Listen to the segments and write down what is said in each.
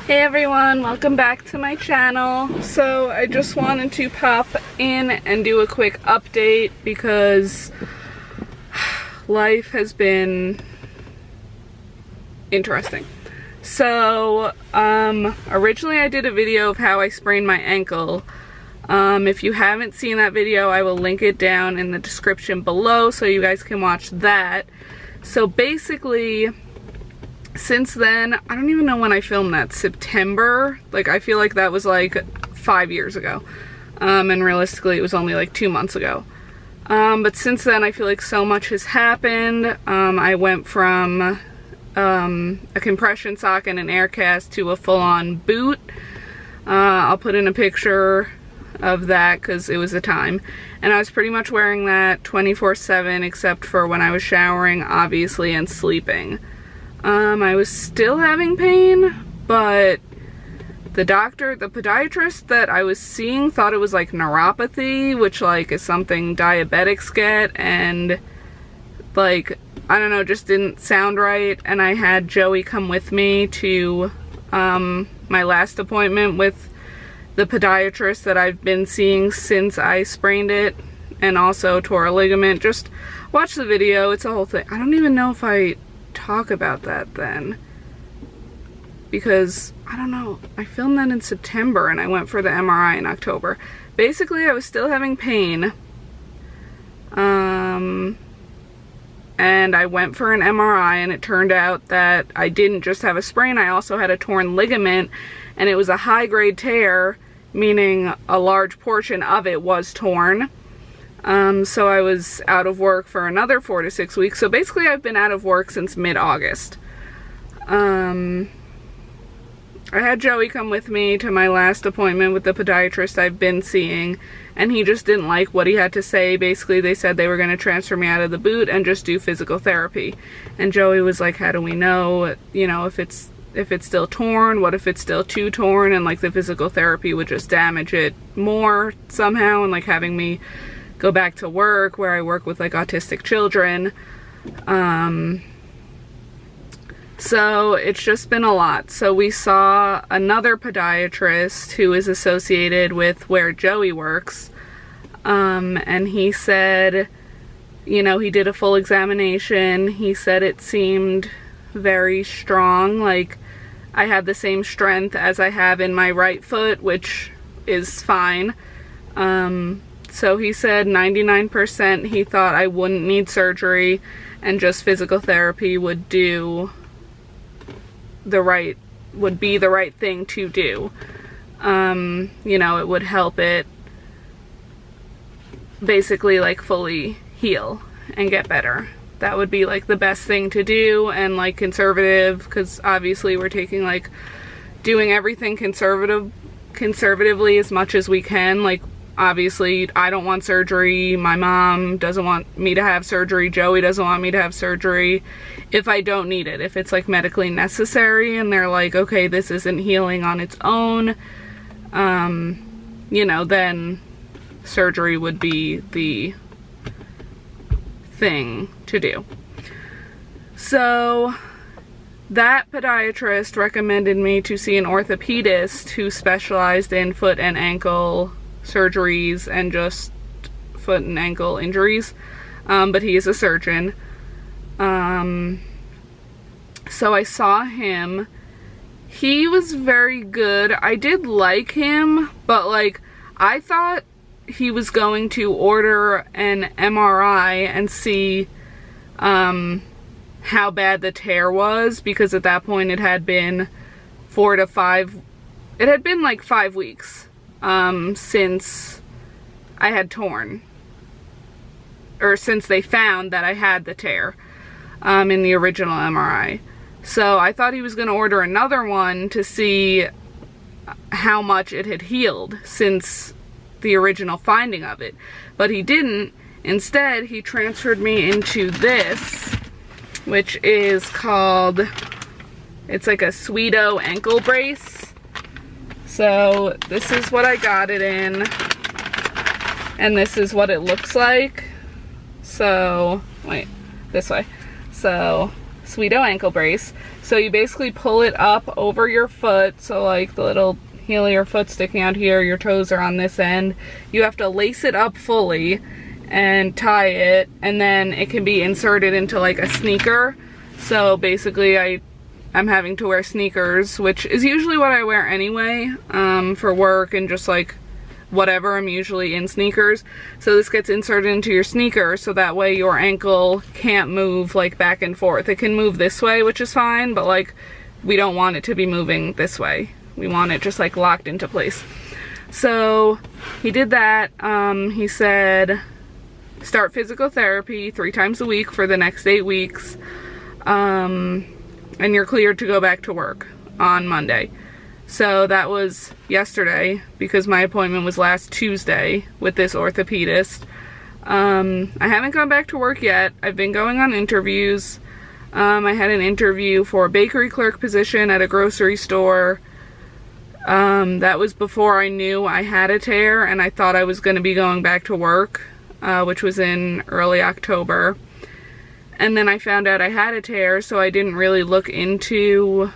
Hey everyone, welcome back to my channel. So I just wanted to pop in and do a quick update because life has been interesting. So originally I did a video of how I sprained my ankle. If you haven't seen that video, I will link it down in the description below so you guys can watch that. So basically, since then, I don't even know when I filmed that, September? Like, I feel like that was like 5 years ago. And realistically, it was only like 2 months ago. But since then, I feel like so much has happened. I went from a compression sock and an air cast to a full-on boot. I'll put in a picture of that because it was a time. And I was pretty much wearing that 24/7 except for when I was showering, obviously, and sleeping. I was still having pain, but the podiatrist that I was seeing thought it was like neuropathy, which like is something diabetics get, and like, I don't know, just didn't sound right. And I had Joey come with me to my last appointment with the podiatrist that I've been seeing since I sprained it and also tore a ligament. Just watch the video, it's a whole thing. I don't even know if I talk about that then, because I don't know, I filmed that in September and I went for the MRI in October. Basically, I was still having pain, and I went for an MRI, and it turned out that I didn't just have a sprain, I also had a torn ligament, and it was a high-grade tear, meaning a large portion of it was torn. So I was out of work for another 4 to 6 weeks. So basically I've been out of work since mid-August. I had Joey come with me to my last appointment with the podiatrist I've been seeing, and he just didn't like what he had to say. Basically, they said they were going to transfer me out of the boot and just do physical therapy. And Joey was like, how do we know, you know, if it's still torn? What if it's still too torn? And like the physical therapy would just damage it more somehow, and like having me go back to work where I work with like autistic children. So it's just been a lot. So we saw another podiatrist who is associated with where Joey works, and he said, you know, he did a full examination. He said it seemed very strong, like I had the same strength as I have in my right foot, which is fine. So he said 99% he thought I wouldn't need surgery, and just physical therapy would be the right thing to do. You know, it would help it basically like fully heal and get better. That would be like the best thing to do, and like conservative, because obviously we're taking like doing everything conservatively as much as we can. Like, obviously I don't want surgery, my mom doesn't want me to have surgery, Joey doesn't want me to have surgery if I don't need it. If it's like medically necessary and they're like, okay, this isn't healing on its own, you know, then surgery would be the thing to do. So that podiatrist recommended me to see an orthopedist who specialized in foot and ankle surgeries and just foot and ankle injuries, but he is a surgeon. So I saw him. He was very good. I did like him, but like I thought he was going to order an MRI and see how bad the tear was, because at that point it had been 4 to 5, it had been like 5 weeks since I had torn, or since they found that I had the tear in the original MRI. So I thought he was going to order another one to see how much it had healed since the original finding of it, but he didn't. Instead, he transferred me into this, which is called, it's like a Sweeto ankle brace. So this is what I got it in, and this is what it looks like. So wait, this way. So Sweeto ankle brace. So you basically pull it up over your foot, so like the little heel of your foot sticking out here, your toes are on this end. You have to lace it up fully and tie it, and then it can be inserted into like a sneaker. So basically I'm having to wear sneakers, which is usually what I wear anyway, for work and just like whatever. I'm usually in sneakers. So this gets inserted into your sneaker, so that way your ankle can't move like back and forth. It can move this way, which is fine, but like we don't want it to be moving this way. We want it just like locked into place. So he did that. He said start physical therapy 3 times a week for the next 8 weeks. And you're cleared to go back to work on Monday. So that was yesterday, because my appointment was last Tuesday with this orthopedist. I haven't gone back to work yet. I've been going on interviews. I had an interview for a bakery clerk position at a grocery store. That was before I knew I had a tear and I thought I was going to be going back to work, which was in early October. And then I found out I had a tear, so I didn't really look into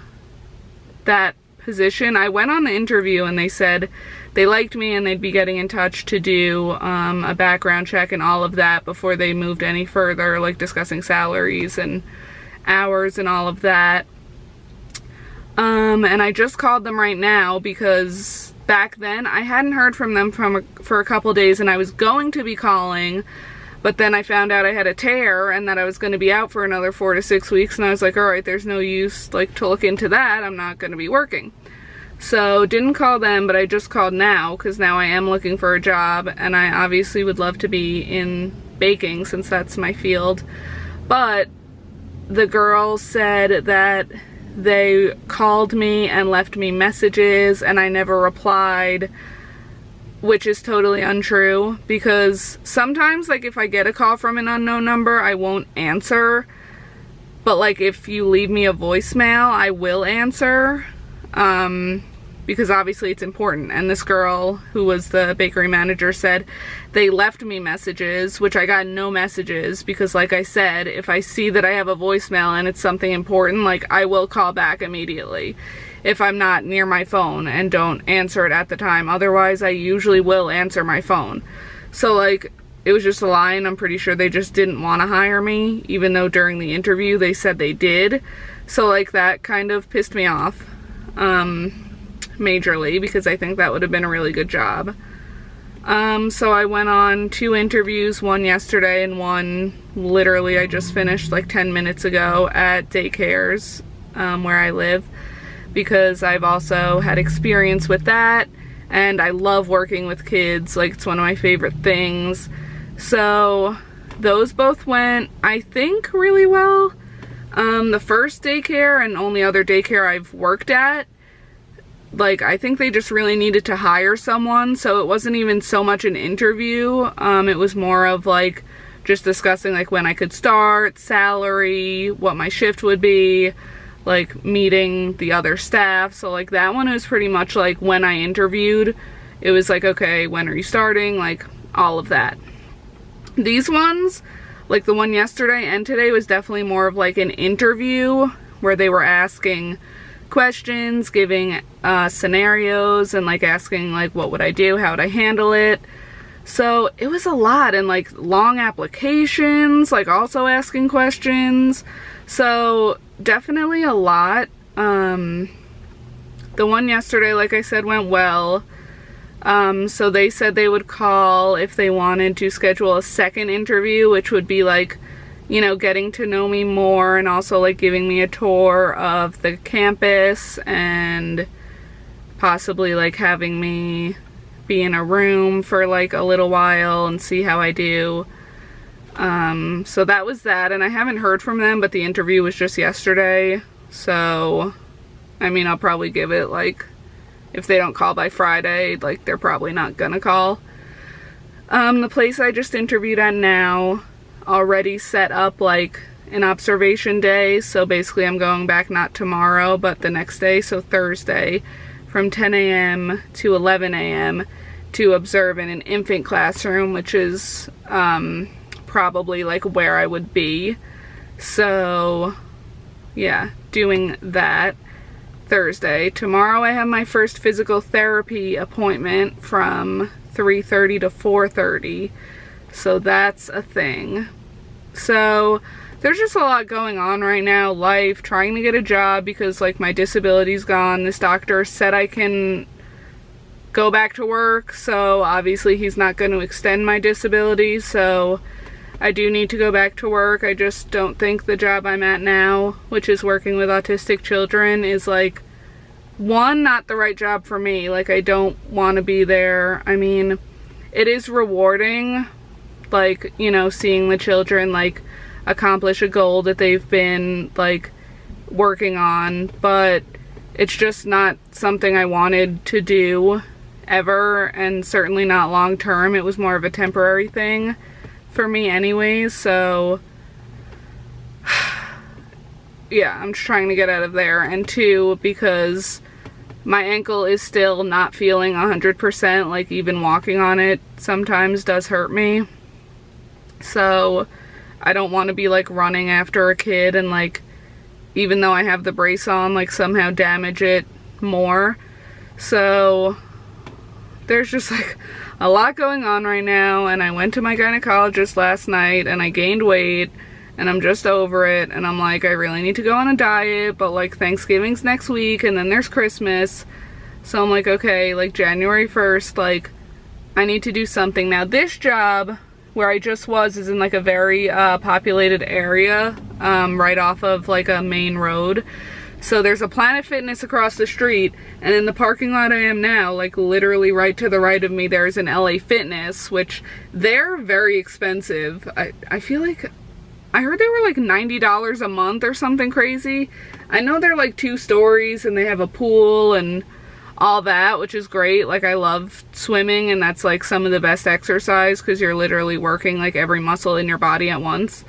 that position. I went on the interview and they said they liked me and they'd be getting in touch to do a background check and all of that before they moved any further, like discussing salaries and hours and all of that. And I just called them right now because back then I hadn't heard from them for a couple days, and I was going to be calling, but then I found out I had a tear and that I was going to be out for another 4 to 6 weeks, and I was like, alright, there's no use like to look into that. I'm not going to be working. So didn't call them, but I just called now because now I am looking for a job, and I obviously would love to be in baking since that's my field. But the girl said that they called me and left me messages and I never replied, which is totally untrue, because sometimes like if I get a call from an unknown number I won't answer, but like if you leave me a voicemail I will answer, because obviously it's important. And this girl who was the bakery manager said they left me messages, which I got no messages, because like I said, if I see that I have a voicemail and it's something important, like I will call back immediately if I'm not near my phone and don't answer it at the time. Otherwise I usually will answer my phone. So like it was just a lie, and I'm pretty sure they just didn't want to hire me, even though during the interview they said they did. So like that kind of pissed me off majorly, because I think that would have been a really good job. So I went on 2 interviews, one yesterday and one literally I just finished like 10 minutes ago at daycares where I live, because I've also had experience with that and I love working with kids. Like it's one of my favorite things. So those both went, I think, really well. The first daycare and only other daycare I've worked at, like I think they just really needed to hire someone, so it wasn't even so much an interview. It was more of like just discussing like when I could start, salary, what my shift would be, like meeting the other staff. So like that one was pretty much like when I interviewed, it was like, okay, when are you starting, like all of that. These ones, like the one yesterday and today, was definitely more of like an interview where they were asking questions, giving scenarios, and like asking like what would I do, how would I handle it. So it was a lot, and like long applications, like also asking questions. So definitely a lot. The one yesterday, like I said, went well. So they said they would call if they wanted to schedule a second interview, which would be like, you know, getting to know me more and also like giving me a tour of the campus and possibly like having me be in a room for like a little while and see how I do. So that was that, and I haven't heard from them, but the interview was just yesterday. So, I mean, I'll probably give it like, if they don't call by Friday, like they're probably not gonna call. The place I just interviewed at now already set up like an observation day, so basically I'm going back not tomorrow but the next day, so Thursday, from 10 a.m. to 11 a.m. to observe in an infant classroom, which is probably like where I would be. So yeah, doing that Thursday. Tomorrow I have my first physical therapy appointment from 3:30 to 4:30. So that's a thing. So there's just a lot going on right now. Life, trying to get a job because like my disability's gone. This doctor said I can go back to work, so obviously he's not going to extend my disability, so I do need to go back to work. I just don't think the job I'm at now, which is working with autistic children, is like, one, not the right job for me. Like, I don't want to be there. I mean, it is rewarding, like, you know, seeing the children like accomplish a goal that they've been like working on, but it's just not something I wanted to do ever, and certainly not long term. It was more of a temporary thing for me anyways, so yeah, I'm just trying to get out of there. And two, because my ankle is still not feeling 100%, like even walking on it sometimes does hurt me, so I don't want to be like running after a kid and like, even though I have the brace on, like somehow damage it more. So there's just like a lot going on right now, and I went to my gynecologist last night and I gained weight and I'm just over it, and I'm like, I really need to go on a diet, but like Thanksgiving's next week and then there's Christmas, so I'm like, okay, like January 1st, like I need to do something. Now this job where I just was is in like a very populated area, right off of like a main road. So there's a Planet Fitness across the street, and in the parking lot I am now, like literally right to the right of me, there's an LA Fitness, which they're very expensive. I feel like, I heard they were like $90 a month or something crazy. I know they're like 2 stories and they have a pool and all that, which is great. Like I love swimming, and that's like some of the best exercise because you're literally working like every muscle in your body at once.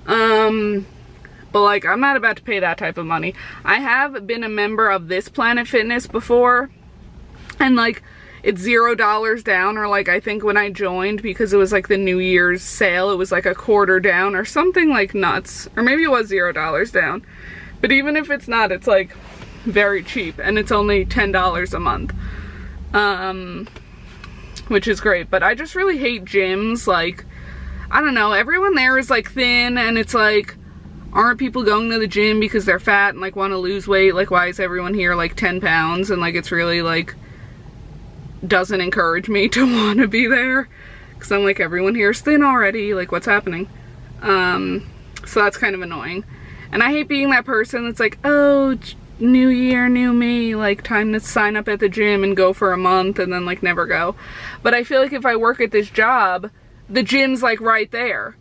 But like I'm not about to pay that type of money. I have been a member of this Planet Fitness before, and like it's $0 down, or like I think when I joined, because it was like the New Year's sale, it was like a quarter down or something like nuts, or maybe it was $0 down. But even if it's not, it's like very cheap, and it's only $10 a month, which is great. But I just really hate gyms. Like, I don't know, everyone there is like thin, and it's like, aren't people going to the gym because they're fat and like want to lose weight? Like, why is everyone here like 10 pounds? And like, it's really like doesn't encourage me to want to be there, because I'm like, everyone here is thin already, like what's happening? So that's kind of annoying. And I hate being that person that's like, oh, new year, new me, like time to sign up at the gym and go for a month and then like never go. But I feel like if I work at this job, the gym's like right there.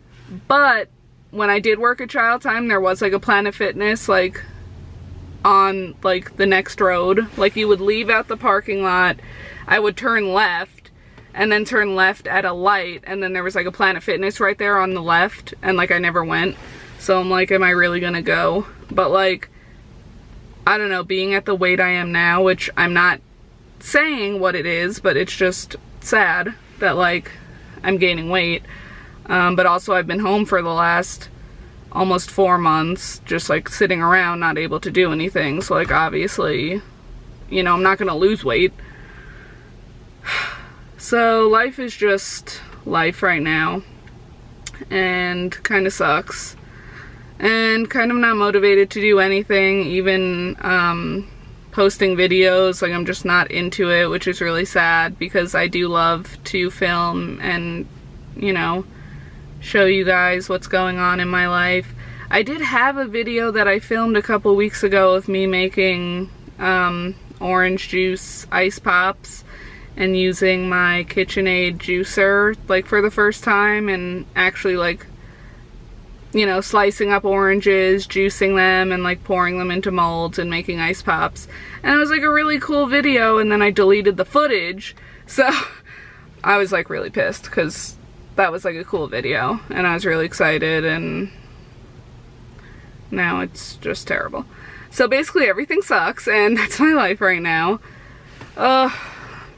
But when I did work at Child Time, there was like a Planet Fitness like on like the next road. Like you would leave out the parking lot, I would turn left and then turn left at a light, and then there was like a Planet Fitness right there on the left, and like I never went. So I'm like, am I really gonna go? But like, I don't know, being at the weight I am now, which I'm not saying what it is, but it's just sad that like I'm gaining weight. But also I've been home for the last almost 4 months, just like sitting around, not able to do anything. So like obviously, you know, I'm not gonna lose weight. So life is just life right now, and kind of sucks. And kind of not motivated to do anything, even posting videos. Like I'm just not into it, which is really sad, because I do love to film and, you know, show you guys what's going on in my life. I did have a video that I filmed a couple weeks ago of me making orange juice ice pops and using my KitchenAid juicer like for the first time, and actually like, you know, slicing up oranges, juicing them, and like pouring them into molds and making ice pops. And it was like a really cool video, and then I deleted the footage. So I was like really pissed, because that was like a cool video and I was really excited, and now it's just terrible. So basically everything sucks, and that's my life right now.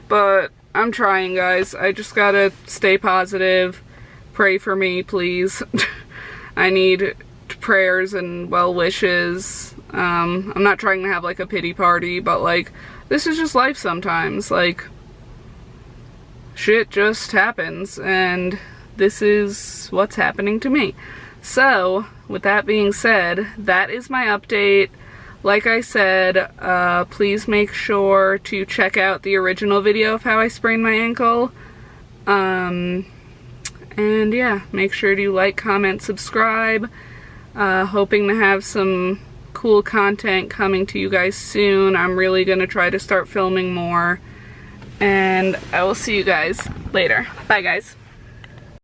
But I'm trying, guys. I just gotta stay positive. Pray for me, please. I need prayers and well wishes. I'm not trying to have like a pity party, but like, this is just life sometimes. Like, shit just happens, and this is what's happening to me. So, with that being said, that is my update. Like I said, please make sure to check out the original video of how I sprained my ankle. And yeah, make sure to like, comment, subscribe. Hoping to have some cool content coming to you guys soon. I'm really gonna try to start filming more. And I will see you guys later. Bye, guys.